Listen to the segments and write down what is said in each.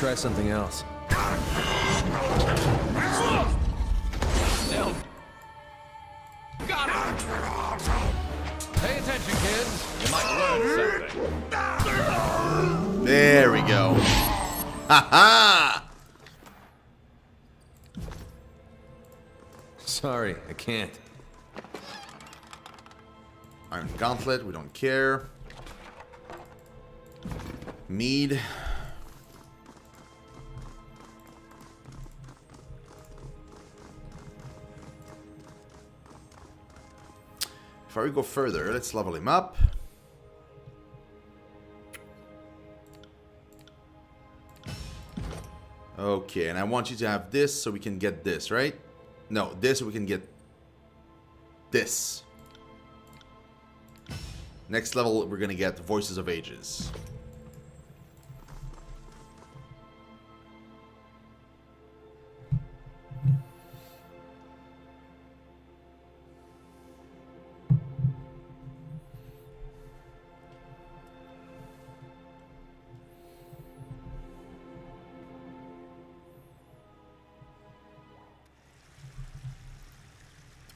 try something else. Nailed. Got it! Pay attention, kids. You might learn something. There we go. Ha ha! Sorry, I can't. Iron Gauntlet, we don't care. Mead. Before we go further, let's level him up. Okay, and I want you to have this so we can get this, right? No, this so we can get this. Next level, we're gonna get Voices of Ages.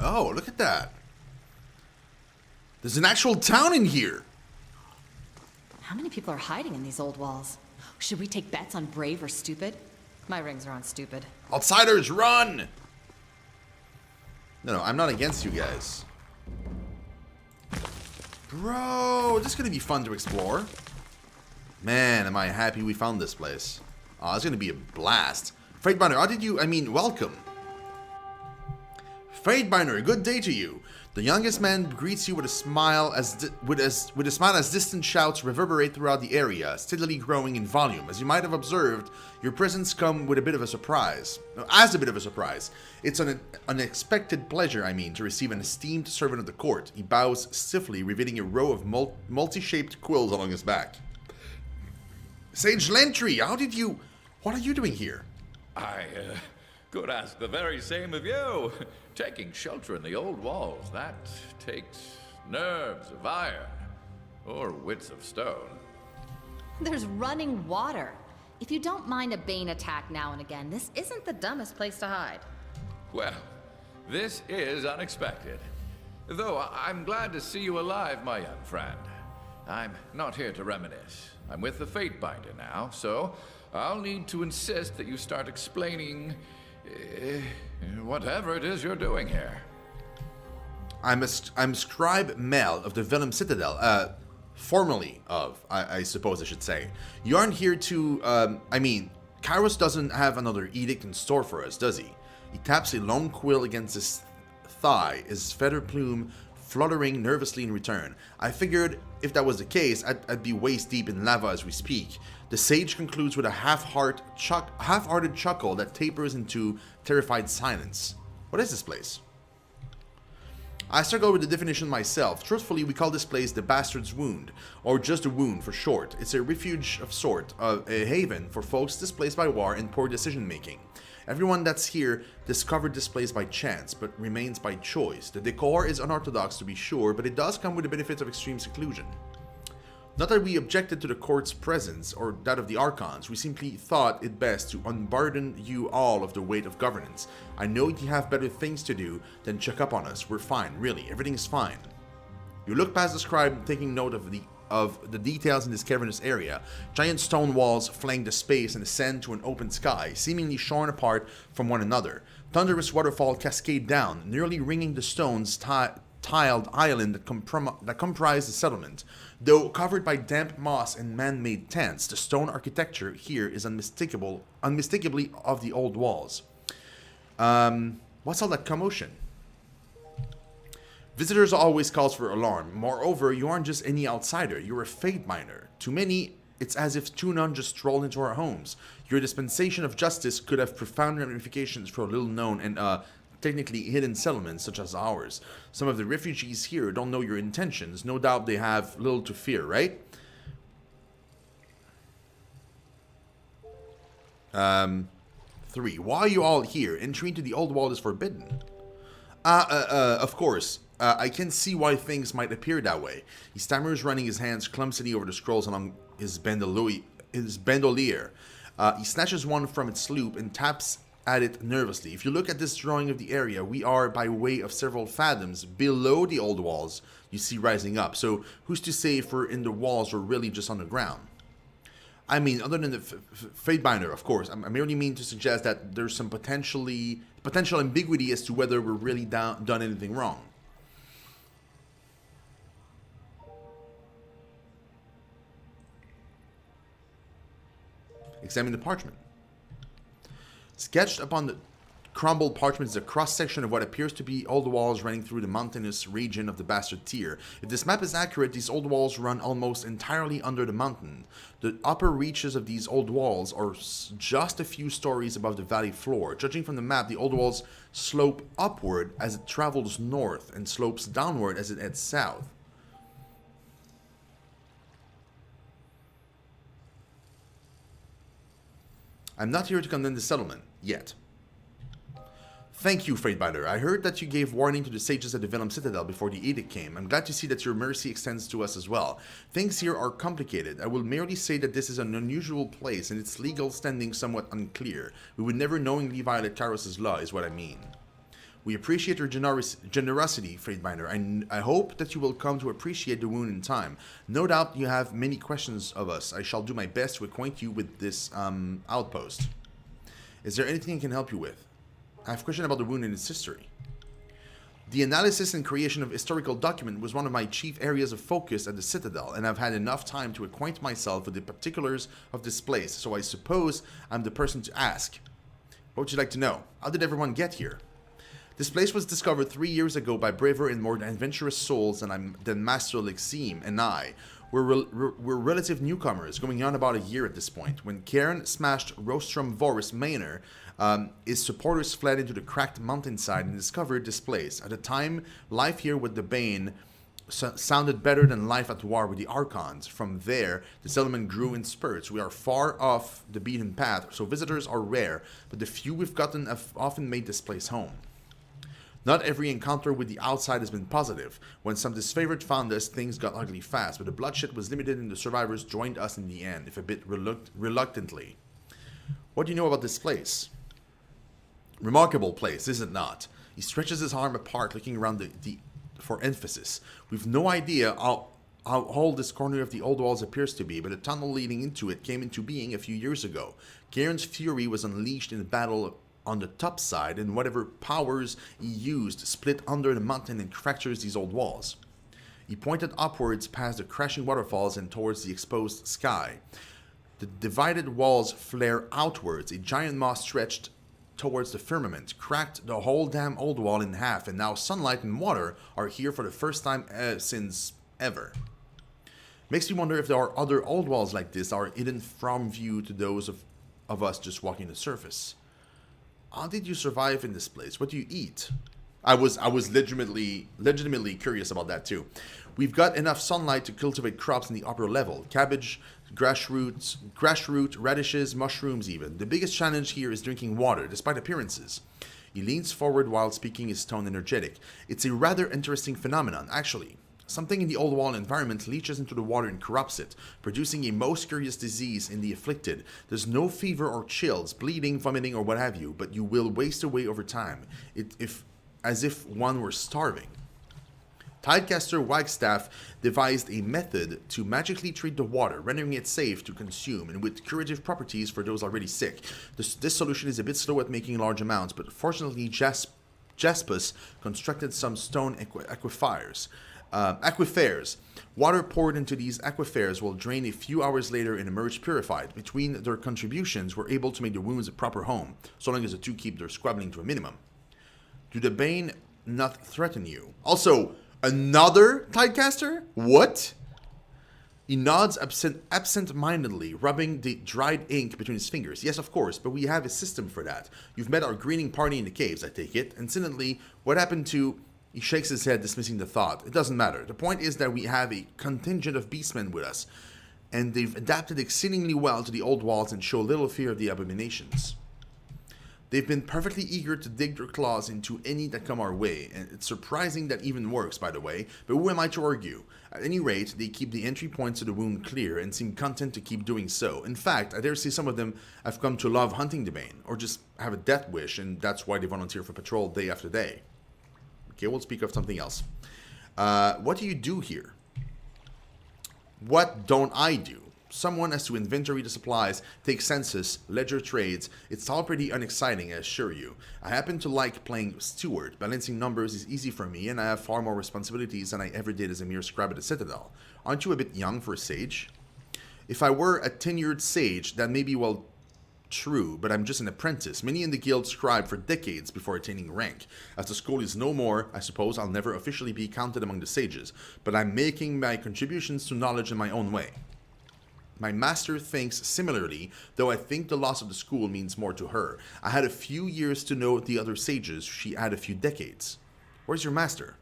Oh, look at that. There's an actual town in here. How many people are hiding in these old walls? Should we take bets on brave or stupid? My rings are on stupid. Outsiders, run! No, I'm not against you guys. Bro, this is gonna be fun to explore. Man, am I happy we found this place. Oh, it's gonna be a blast. Freightbinder, how did you... welcome. Freightbinder, good day to you. The youngest man greets you with a smile as distant shouts reverberate throughout the area, steadily growing in volume. As you might have observed, your presence come with a bit of a surprise. As a bit of a surprise. It's an unexpected pleasure, to receive an esteemed servant of the court. He bows stiffly, revealing a row of multi-shaped quills along his back. Sage Lentry, what are you doing here? I could ask the very same of you. Taking shelter in the old walls, that takes nerves of iron, or wits of stone. There's running water. If you don't mind a Bane attack now and again, this isn't the dumbest place to hide. Well, this is unexpected. Though I'm glad to see you alive, my young friend. I'm not here to reminisce. I'm with the Fatebinder now, so I'll need to insist that you start explaining whatever it is you're doing here. I'm Scribe Mel of the Venom Citadel, formerly of, I suppose I should say. You aren't here to, Kairos doesn't have another edict in store for us, does he? He taps a long quill against his thigh, his feather plume fluttering nervously in return. I figured if that was the case, I'd be waist deep in lava as we speak. The sage concludes with a half-hearted chuckle that tapers into terrified silence. What is this place? I struggle with the definition myself. Truthfully, we call this place the Bastard's Wound, or just a wound for short. It's a refuge of sort, a haven for folks displaced by war and poor decision-making. Everyone that's here discovered this place by chance, but remains by choice. The decor is unorthodox to be sure, but it does come with the benefits of extreme seclusion. Not that we objected to the court's presence or that of the Archons, we simply thought it best to unburden you all of the weight of governance. I know you have better things to do than check up on us. We're fine, really, everything's fine. You look past the scribe, taking note of the details in this cavernous area. Giant stone walls flank the space and ascend to an open sky, seemingly shorn apart from one another. Thunderous waterfall cascade down, nearly ringing the stones tiled island that comprise the settlement. Though covered by damp moss and man-made tents, the stone architecture here is unmistakably of the old walls. What's all that commotion? Visitors always cause for alarm. Moreover, you aren't just any outsider, you're a Fatebinder. To many, it's as if two nuns just strolled into our homes. Your dispensation of justice could have profound ramifications for a little-known and technically hidden settlements such as ours. Some of the refugees here don't know your intentions. No doubt they have little to fear, right? 3. Why are you all here? Entry into the old wall is forbidden. Of course. I can see why things might appear that way. He stammers, running his hands clumsily over the scrolls along his bandolier. He snatches one from its loop and taps at it nervously. If you look at this drawing of the area, we are by way of several fathoms below the old walls you see rising up. So who's to say if we're in the walls or really just on the ground? I mean, other than the Fatebinder, of course. I merely mean to suggest that there's some potential ambiguity as to whether we're really done anything wrong. Examine the parchment. Sketched upon the crumbled parchment is a cross-section of what appears to be old walls running through the mountainous region of the Bastard Tier. If this map is accurate, these old walls run almost entirely under the mountain. The upper reaches of these old walls are just a few stories above the valley floor. Judging from the map, the old walls slope upward as it travels north and slopes downward as it heads south. I'm not here to condemn the settlement, yet. Thank you, Fatebinder. I heard that you gave warning to the sages at the Venom Citadel before the edict came. I'm glad to see that your mercy extends to us as well. Things here are complicated. I will merely say that this is an unusual place and its legal standing somewhat unclear. We would never knowingly violate Kairos' law, is what I mean. We appreciate your generosity, Fatebinder. I hope that you will come to appreciate the wound in time. No doubt you have many questions of us. I shall do my best to acquaint you with this outpost. Is there anything I can help you with? I have a question about the wound and its history. The analysis and creation of historical document was one of my chief areas of focus at the Citadel, and I've had enough time to acquaint myself with the particulars of this place, so I suppose I'm the person to ask. What would you like to know? How did everyone get here? This place was discovered 3 years ago by braver and more adventurous souls than Master Lexime and I. We're relative newcomers, going on about a year at this point. When Cairn smashed Rostrum Vorus Manor, his supporters fled into the cracked mountainside and discovered this place. At the time, life here with the Bane sounded better than life at war with the Archons. From there, the settlement grew in spurts. We are far off the beaten path, so visitors are rare, but the few we've gotten have often made this place home. Not every encounter with the outside has been positive. When some disfavored found us, things got ugly fast, but the bloodshed was limited and the survivors joined us in the end, if a bit reluctantly. What do you know about this place? Remarkable place, is it not? He stretches his arm apart, looking around for emphasis. We've no idea how old this corner of the old walls appears to be, but a tunnel leading into it came into being a few years ago. Cairn's fury was unleashed in the battle on the top side, and whatever powers he used split under the mountain and fractures these old walls. He pointed upwards past the crashing waterfalls and towards the exposed sky. The divided walls flare outwards. A giant maw stretched towards the firmament, cracked the whole damn old wall in half, and now sunlight and water are here for the first time since ever. Makes me wonder if there are other old walls like this are hidden from view to those of us just walking the surface. How did you survive in this place? What do you eat? I was legitimately curious about that too. We've got enough sunlight to cultivate crops in the upper level. Cabbage, grass root, radishes, mushrooms even. The biggest challenge here is drinking water, despite appearances. He leans forward while speaking, his tone energetic. It's a rather interesting phenomenon, actually. Something in the old wall environment leaches into the water and corrupts it, producing a most curious disease in the afflicted. There's no fever or chills, bleeding, vomiting, or what have you, but you will waste away over time, as if one were starving. Tidecaster Wagstaff devised a method to magically treat the water, rendering it safe to consume, and with curative properties for those already sick. This solution is a bit slow at making large amounts, but fortunately Jaspus constructed some stone aquifers. Water poured into these aquifers will drain a few hours later and emerge purified. Between their contributions, we're able to make the wounds a proper home, so long as the two keep their squabbling to a minimum. Do the Bane not threaten you? Also, another Tidecaster? What? He nods absent-mindedly, rubbing the dried ink between his fingers. Yes, of course, but we have a system for that. You've met our greeting party in the caves, I take it. Incidentally, what happened to... He shakes his head, dismissing the thought. It doesn't matter. The point is that we have a contingent of beastmen with us, and they've adapted exceedingly well to the old walls and show little fear of the abominations. They've been perfectly eager to dig their claws into any that come our way, and it's surprising that even works, by the way, but who am I to argue? At any rate, they keep the entry points to the wound clear and seem content to keep doing so. In fact, I dare say some of them have come to love hunting the Bane, or just have a death wish, and that's why they volunteer for patrol day after day. Okay, we'll speak of something else. What do you do here? What don't I do? Someone has to inventory the supplies, take census, ledger trades. It's all pretty unexciting, I assure you. I happen to like playing steward. Balancing numbers is easy for me, and I have far more responsibilities than I ever did as a mere scribe at the Citadel. Aren't you a bit young for a sage? If I were a tenured sage, that may be, well, true, but I'm just an apprentice. Many in the guild scribe for decades before attaining rank. As the school is no more, I suppose I'll never officially be counted among the sages, but I'm making my contributions to knowledge in my own way. My master thinks similarly, though I think the loss of the school means more to her. I had a few years to know the other sages, she had a few decades. Where's your master?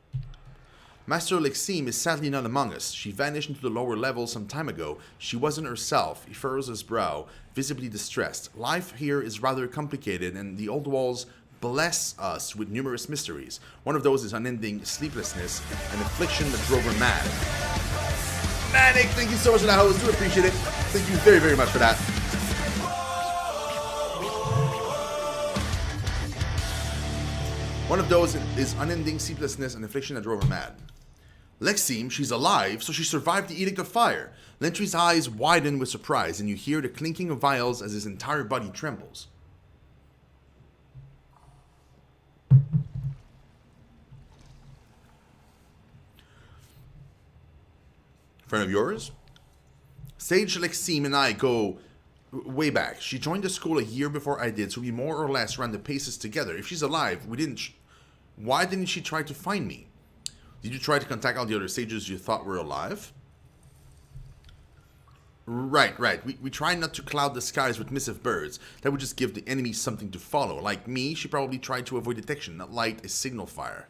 Master Lexime is sadly not among us. She vanished into the lower levels some time ago. She wasn't herself. He furrows his brow, visibly distressed. Life here is rather complicated, and the old walls bless us with numerous mysteries. One of those is unending sleeplessness, an affliction that drove her mad. Manic, thank you so much for that, host. Do appreciate it. Thank you very, very much for that. One of those is unending sleeplessness and affliction that drove her mad. Lexime, she's alive, so she survived the Edict of Fire. Lentry's eyes widen with surprise, and you hear the clinking of vials as his entire body trembles. Friend of yours? Sage Lexime and I go way back. She joined the school a year before I did, so we more or less ran the paces together. If she's alive, why didn't she try to find me? Did you try to contact all the other sages you thought were alive? Right. We try not to cloud the skies with missive birds. That would just give the enemy something to follow. Like me, she probably tried to avoid detection, not light a signal fire.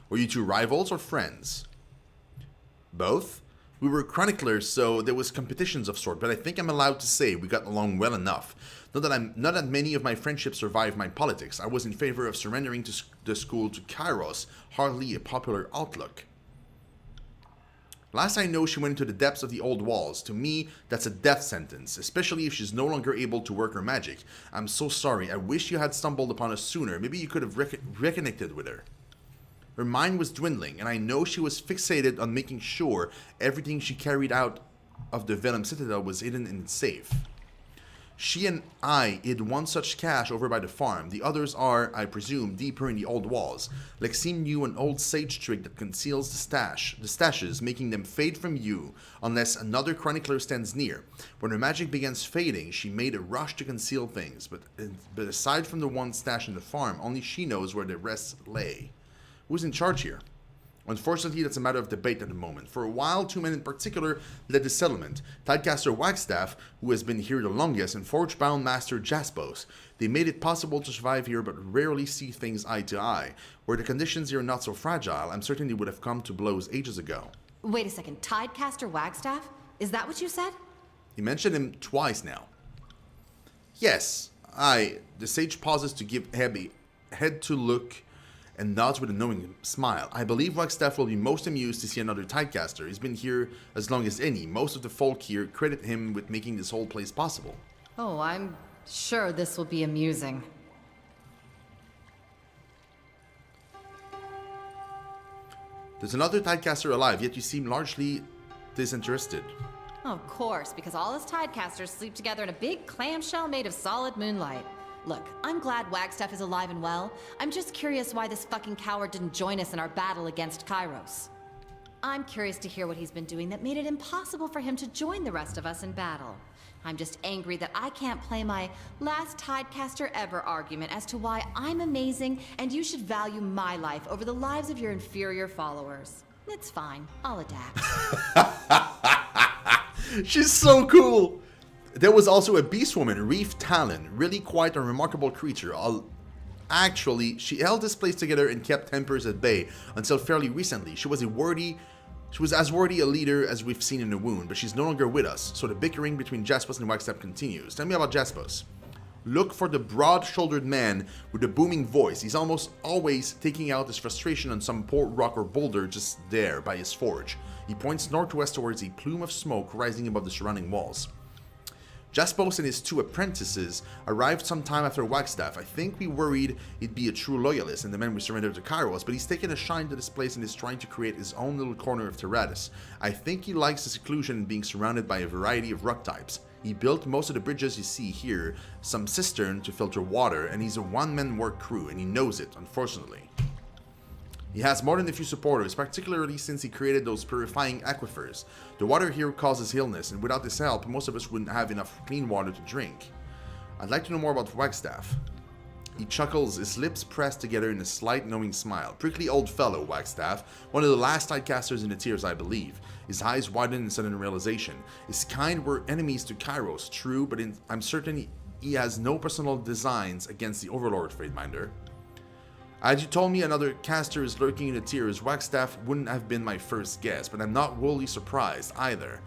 Were you two rivals or friends? Both? We were chroniclers, so there was competitions of sort, but I think I'm allowed to say we got along well enough. Not that many of my friendships survived my politics. I was in favor of surrendering to the school to Kairos, hardly a popular outlook. Last I know, she went into the depths of the old walls. To me, that's a death sentence, especially if she's no longer able to work her magic. I'm so sorry. I wish you had stumbled upon us sooner. Maybe you could have reconnected with her. Her mind was dwindling, and I know she was fixated on making sure everything she carried out of the Venom Citadel was hidden in its safe. She and I hid one such cache over by the farm. The others are, I presume, deeper in the old walls. Lexime knew an old sage trick that conceals the stashes, making them fade from view unless another chronicler stands near. When her magic begins fading, she made a rush to conceal things, but aside from the one stash in the farm, only she knows where the rest lay. Who's in charge here? Unfortunately, that's a matter of debate at the moment. For a while, two men in particular led the settlement. Tidecaster Wagstaff, who has been here the longest, and Forge-bound Master Jaspos. They made it possible to survive here, but rarely see things eye to eye. Were the conditions here not so fragile, I'm certain they would have come to blows ages ago. Wait a second, Tidecaster Wagstaff? Is that what you said? You mentioned him twice now. Yes, the sage pauses to give Heb a head to look and nods with a knowing smile. I believe Wagstaff will be most amused to see another Tidecaster. He's been here as long as any. Most of the folk here credit him with making this whole place possible. Oh, I'm sure this will be amusing. There's another Tidecaster alive, yet you seem largely disinterested. Of course, because all us Tidecasters sleep together in a big clamshell made of solid moonlight. Look, I'm glad Wagstaff is alive and well. I'm just curious why this fucking coward didn't join us in our battle against Kairos. I'm curious to hear what he's been doing that made it impossible for him to join the rest of us in battle. I'm just angry that I can't play my last Tidecaster ever argument as to why I'm amazing and you should value my life over the lives of your inferior followers. It's fine. I'll adapt. She's so cool! There was also a beast woman, Reef Talon, really quite a remarkable creature. Actually, she held this place together and kept tempers at bay until fairly recently. She was as worthy a leader as we've seen in the Wound, but she's no longer with us, so the bickering between Jaspos and Wagstaff continues. Tell me about Jaspos. Look for the broad-shouldered man with the booming voice. He's almost always taking out his frustration on some poor rock or boulder just there by his forge. He points northwest towards a plume of smoke rising above the surrounding walls. Jaspos and his 2 apprentices arrived sometime after Wagstaff. I think we worried he'd be a true loyalist and the men we surrendered to Kairos, but he's taken a shine to this place and is trying to create his own little corner of Tyranny. I think he likes the seclusion and being surrounded by a variety of rock types. He built most of the bridges you see here, some cistern to filter water, and he's a one-man work crew, and he knows it, unfortunately. He has more than a few supporters, particularly since he created those purifying aquifers. The water here causes illness, and without this help, most of us wouldn't have enough clean water to drink. I'd like to know more about Wagstaff. He chuckles, his lips pressed together in a slight knowing smile. Prickly old fellow, Wagstaff, one of the last tidecasters in the tiers, I believe. His eyes widen in sudden realization. His kind were enemies to Kairos, true, but I'm certain he has no personal designs against the Overlord, Fademinder. Had you told me another caster is lurking in the tiers, Wagstaff wouldn't have been my first guess, but I'm not wholly surprised either.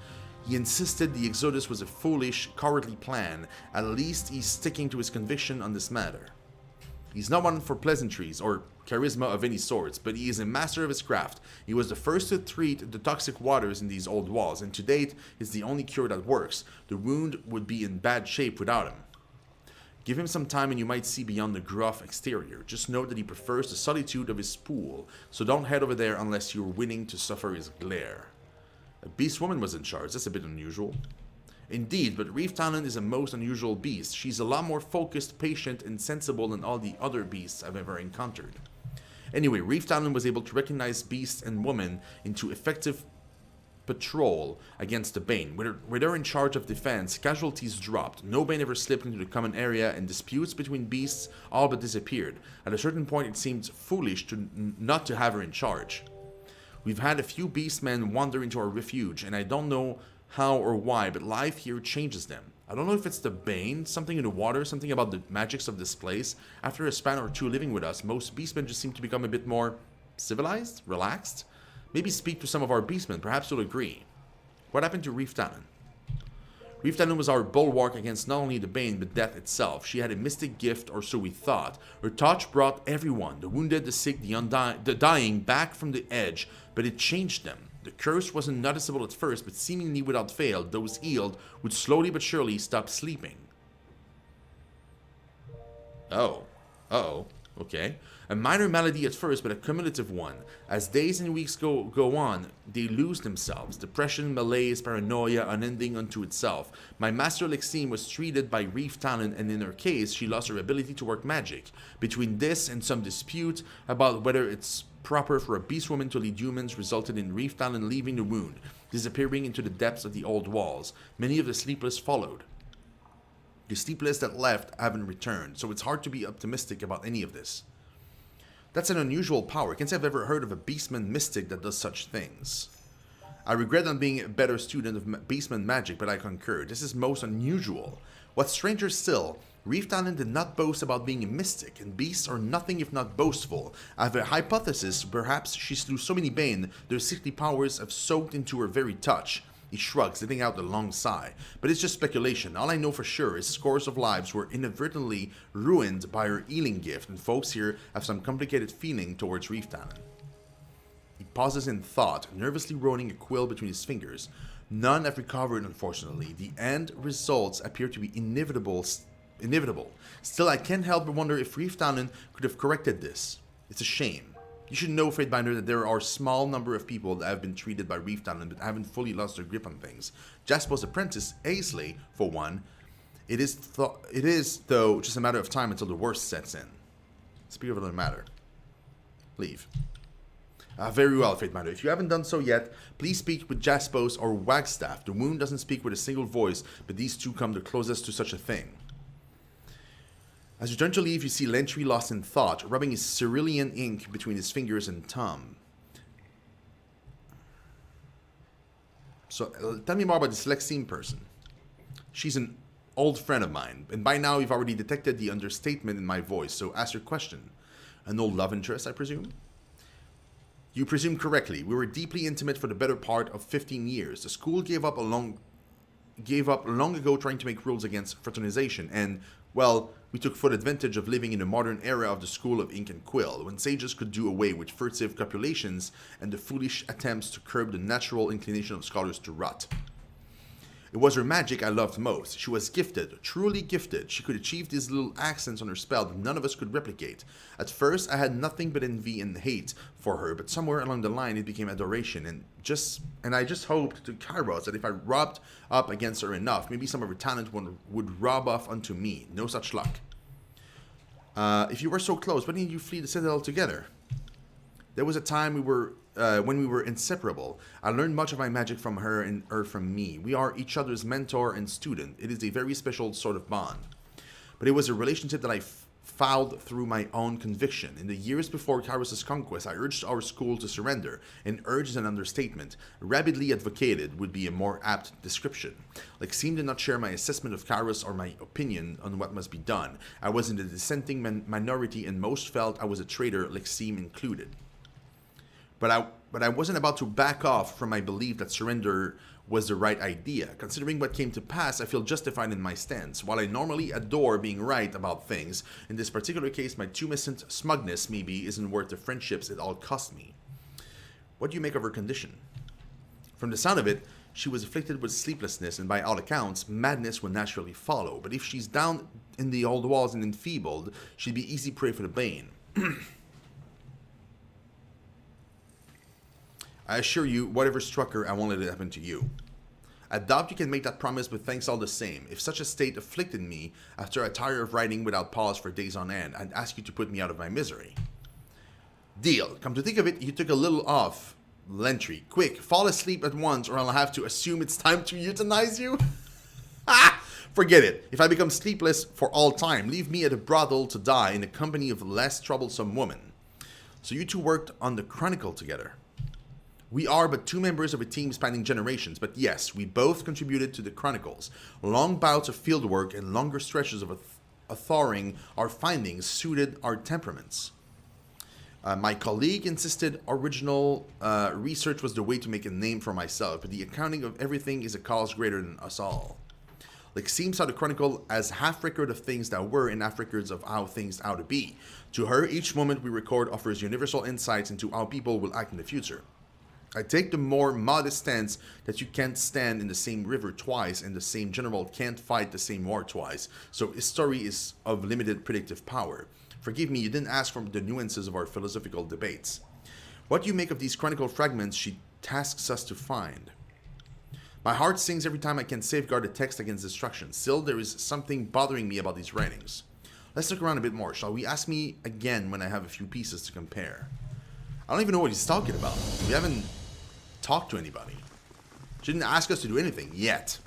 He insisted the Exodus was a foolish, cowardly plan. At least he's sticking to his conviction on this matter. He's not one for pleasantries or charisma of any sorts, but he is a master of his craft. He was the first to treat the toxic waters in these old walls, and to date is the only cure that works. The wound would be in bad shape without him. Give him some time and you might see beyond the gruff exterior. Just note that he prefers the solitude of his pool, so don't head over there unless you're willing to suffer his glare. A beast woman was in charge, that's a bit unusual. Indeed, but Reef Talon is a most unusual beast. She's a lot more focused, patient, and sensible than all the other beasts I've ever encountered. Anyway, Reef Talon was able to recognize beasts and women into effective patrol against the Bane. With her in charge of defense, casualties dropped. No Bane ever slipped into the common area, and disputes between beasts all but disappeared. At a certain point, it seemed foolish not to have her in charge. We've had a few beastmen wander into our refuge, and I don't know how or why, but life here changes them. I don't know if it's the Bane, something in the water, something about the magics of this place. After a span or two living with us, most beastmen just seem to become a bit more civilized, relaxed. Maybe speak to some of our beastmen, perhaps you'll agree. What happened to Reef Talon? Reef Talon was our bulwark against not only the Bane, but death itself. She had a mystic gift, or so we thought. Her touch brought everyone, the wounded, the sick, the dying, back from the edge, but it changed them. The curse wasn't noticeable at first, but seemingly without fail, those healed would slowly but surely stop sleeping. Oh. Uh-oh. Okay. A minor malady at first, but a cumulative one. As days and weeks go on, they lose themselves. Depression, malaise, paranoia, unending unto itself. My master Lexine was treated by Reef Talon, and in her case, she lost her ability to work magic. Between this and some dispute about whether it's proper for a beast woman to lead humans resulted in Reef Talon leaving the wound, disappearing into the depths of the old walls. Many of the sleepless followed. The sleepless that left haven't returned, so it's hard to be optimistic about any of this. That's an unusual power. Can't say I've ever heard of a beastman mystic that does such things. I regret not being a better student of beastman magic, but I concur. This is most unusual. What's stranger still, Reef Talon did not boast about being a mystic, and beasts are nothing if not boastful. I have a hypothesis, perhaps she slew so many Bane, their sickly powers have soaked into her very touch. He shrugs, letting out a long sigh. But it's just speculation. All I know for sure is scores of lives were inadvertently ruined by her healing gift, and folks here have some complicated feeling towards Reef Talon. He pauses in thought, nervously rolling a quill between his fingers. None have recovered, unfortunately. The end results appear to be inevitable. Still, I can't help but wonder if Reef Talon could have corrected this. It's a shame. You should know, Fatebinder, that there are a small number of people that have been treated by Reef Talon but haven't fully lost their grip on things. Jasper's apprentice, Aisley, for one. It is, though, just a matter of time until the worst sets in. Speak of another matter. Leave. Very well, Fatebinder. If you haven't done so yet, please speak with Jaspos or Wagstaff. The wound doesn't speak with a single voice, but these two come the closest to such a thing. As you turn to leave, you see Lentry lost in thought, rubbing his cerulean ink between his fingers and thumb. So, tell me more about this Lexine person. She's an old friend of mine, and by now you've already detected the understatement in my voice, so ask your question. An old love interest, I presume? You presume correctly. We were deeply intimate for the better part of 15 years. The school gave up long ago trying to make rules against fraternization, and Well, we took full advantage of living in the modern era of the school of ink and quill, when sages could do away with furtive copulations and the foolish attempts to curb the natural inclination of scholars to rot. It was her magic I loved most. She was gifted, truly gifted. She could achieve these little accents on her spell that none of us could replicate. At first, I had nothing but envy and hate for her, but somewhere along the line it became adoration, and I just hoped to Kairos that if I rubbed up against her enough, maybe some of her talent would rub off onto me. No such luck. If you were so close, why didn't you flee the Citadel together? There was a time when we were inseparable. I learned much of my magic from her and her from me. We are each other's mentor and student. It is a very special sort of bond. But it was a relationship that I fouled through my own conviction. In the years before Kairos' conquest, I urged our school to surrender. And urged is an understatement. Rabidly advocated would be a more apt description. Lexime did not share my assessment of Kairos or my opinion on what must be done. I was in the dissenting minority and most felt I was a traitor, Lexime included. But I wasn't about to back off from my belief that surrender was the right idea. Considering what came to pass, I feel justified in my stance. While I normally adore being right about things, in this particular case, my tumescent smugness, maybe, isn't worth the friendships it all cost me. What do you make of her condition? From the sound of it, she was afflicted with sleeplessness, and by all accounts, madness would naturally follow. But if she's down in the old walls and enfeebled, she'd be easy prey for the bane. I assure you, whatever struck her, I won't let it happen to you. I doubt you can make that promise, but thanks all the same. If such a state afflicted me, after I tire of writing without pause for days on end, I'd ask you to put me out of my misery. Deal. Come to think of it, you took a little off. Lentry. Quick, fall asleep at once, or I'll have to assume it's time to euthanize you. Forget it. If I become sleepless for all time, leave me at a brothel to die in the company of a less troublesome woman. So you two worked on the Chronicle together. We are but two members of a team spanning generations, but yes, we both contributed to the Chronicles. Long bouts of fieldwork and longer stretches of authoring our findings suited our temperaments. My colleague insisted original research was the way to make a name for myself, but the accounting of everything is a cause greater than us all. Lexime saw the Chronicle as half record of things that were and half records of how things ought to be. To her, each moment we record offers universal insights into how people will act in the future. I take the more modest stance that you can't stand in the same river twice and the same general can't fight the same war twice, so history is of limited predictive power. Forgive me, you didn't ask for the nuances of our philosophical debates. What do you make of these chronicle fragments she tasks us to find? My heart sings every time I can safeguard the text against destruction. Still, there is something bothering me about these writings. Let's look around a bit more, shall we? Ask me again when I have a few pieces to compare. I don't even know what he's talking about. We haven't talked to anybody. She didn't ask us to do anything yet.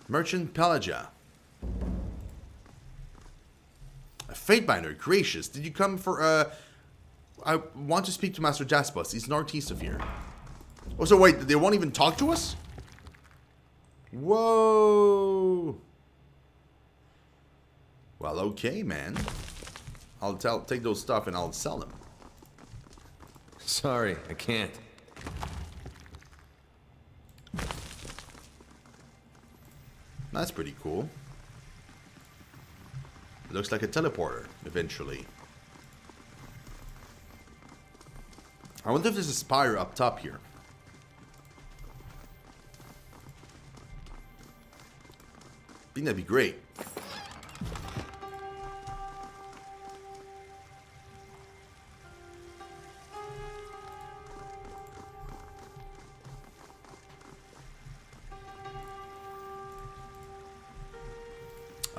Merchant Pelagia. A Fatebinder, gracious. Did you come for I want to speak to Master Jaspos. He's northeast of here. Oh, so wait, they won't even talk to us? Whoa. Well, okay, man. I'll take those stuff and I'll sell them. Sorry, I can't. That's pretty cool. It looks like a teleporter, eventually. I wonder if there's a spire up top here. I think that'd be great.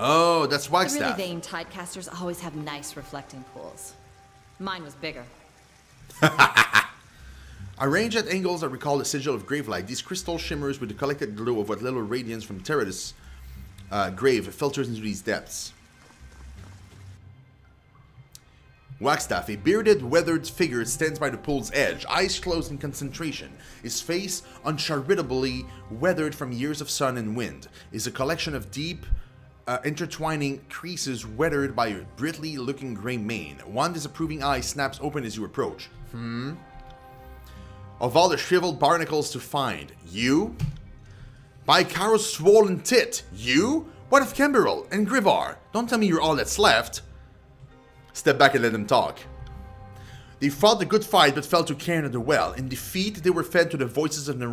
Oh, that's The Wagstaff. really vain tidecasters always have nice reflecting pools. Mine was bigger. Arranged at angles that recall the sigil of gravelight, these crystal shimmers with the collected glow of what little radiance from Terra's grave filters into these depths. Wagstaff, a bearded, weathered figure, stands by the pool's edge, eyes closed in concentration. His face, uncharitably weathered from years of sun and wind, is a collection of deep, intertwining creases weathered by a bristly-looking gray mane. One disapproving eye snaps open as you approach. Of all the shriveled barnacles to find, you? By Karo's swollen tit, you? What of Kemberl and Grivar? Don't tell me you're all that's left. Step back and let them talk. They fought a good fight but fell to Cairn at the well. In defeat, they were fed to the voices of Nara.